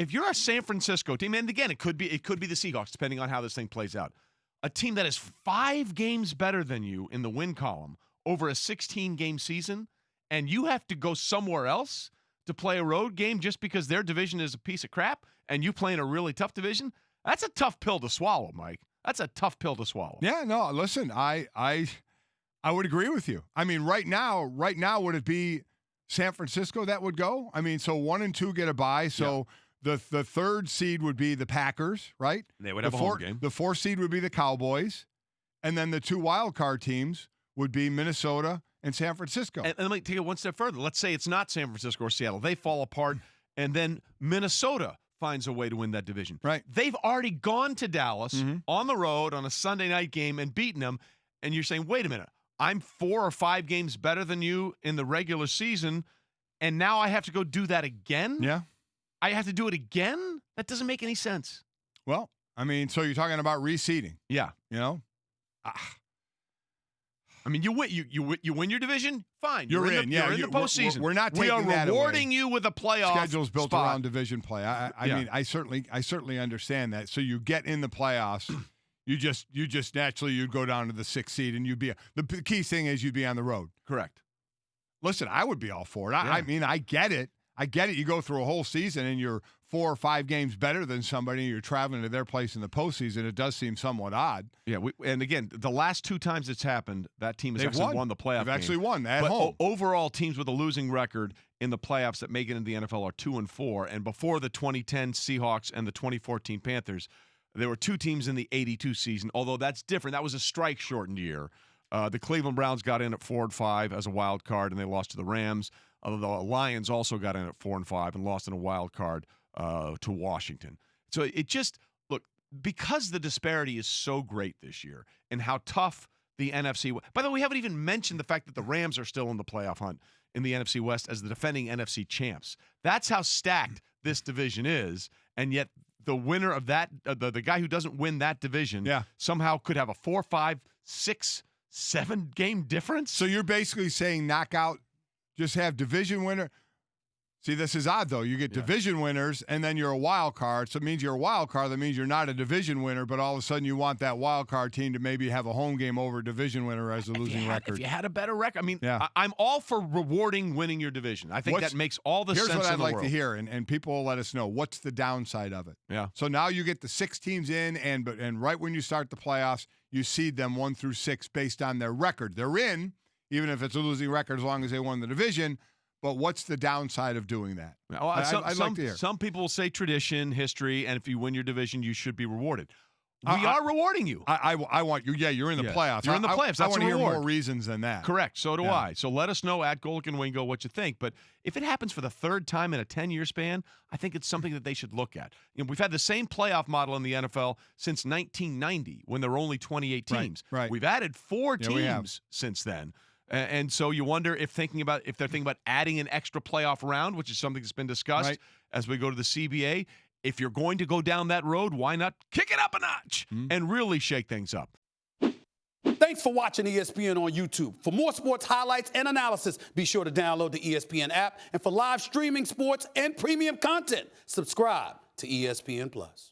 if you're a San Francisco team, and again, it could be the Seahawks, depending on how this thing plays out. A team that is 5 games better than you in the win column over a 16-game season, and you have to go somewhere else to play a road game just because their division is a piece of crap, and you play in a really tough division, that's a tough pill to swallow, Mike. That's a tough pill to swallow. Yeah, no, listen, I would agree with you. I mean, right now, would it be San Francisco that would go? I mean, so 1 and 2 get a bye, so the third seed would be the Packers, right? They would have a home game. The 4th seed would be the Cowboys, and then the 2 wild card teams would be Minnesota and San Francisco. And let me take it one step further. Let's say it's not San Francisco or Seattle. They fall apart, and then Minnesota finds a way to win that division. Right. They've already gone to Dallas on the road on a Sunday night game and beaten them, and you're saying, wait a minute, I'm 4 or 5 games better than you in the regular season, and now I have to go do that again? Yeah. I have to do it again? That doesn't make any sense. Well, I mean, so you're talking about reseeding. Yeah. You know? I mean, you win your division, fine. You're in the postseason. We're not taking that away. We are rewarding you with a playoff schedule's built spot. around division play. I mean, I certainly understand that. So you get in the playoffs, you just naturally you'd go down to the 6th seed, and you'd be the key thing is you'd be on the road. Correct. Listen, I would be all for it. I mean, I get it. You go through a whole season and you're 4 or 5 games better than somebody, and you're traveling to their place in the postseason. It does seem somewhat odd. Yeah, and again, the last 2 times it's happened, that team has actually won the playoff. They've actually won at but home. Overall, teams with a losing record in the playoffs that make it into the NFL are 2-4. And before the 2010 Seahawks and the 2014 Panthers, there were 2 teams in the 82 season. Although that's different. That was a strike-shortened year. The Cleveland Browns got in at 4-5 as a wild card, and they lost to the Rams. The Lions also got in at 4-5 and lost in a wild card to Washington. So it just, look, because the disparity is so great this year and how tough the NFC. By the way, we haven't even mentioned the fact that the Rams are still in the playoff hunt in the NFC West as the defending NFC champs. That's how stacked this division is, and yet the winner of that, the guy who doesn't win that division, somehow could have a 4, 5, 6, 7 game difference. So you're basically saying knockout. Just have division winner. See, this is odd, though. You get division winners, and then you're a wild card. So it means you're a wild card. That means you're not a division winner, but all of a sudden you want that wild card team to maybe have a home game over a division winner as a losing record. If you had a better record. I mean, I'm all for rewarding winning your division. I think that makes all the sense in the world. Here's what I'd like to hear, and people will let us know. What's the downside of it? Yeah. So now you get the 6 teams in, and right when you start the playoffs, you seed them 1 through 6 based on their record. They're in, even if it's a losing record, as long as they won the division. But what's the downside of doing that? I'd like to hear. Some people will say tradition, history, and if you win your division, you should be rewarded. We are rewarding you. I want you. Yeah, you're in the playoffs. You're in the playoffs. That's I want to hear reward. more reasons than that. Correct. So do I. So let us know at Golic Wingo what you think. But if it happens for the 3rd time in a 10-year span, I think it's something that they should look at. You know, we've had the same playoff model in the NFL since 1990 when there were only 28 teams. Right. We've added 4 teams since then. And so you wonder if they're thinking about adding an extra playoff round, which is something that's been discussed as we go to the CBA. If you're going to go down that road, why not kick it up a notch and really shake things up? Thanks for watching ESPN on YouTube. For more sports highlights and analysis, be sure to download the ESPN app. And for live streaming sports and premium content, subscribe to ESPN+.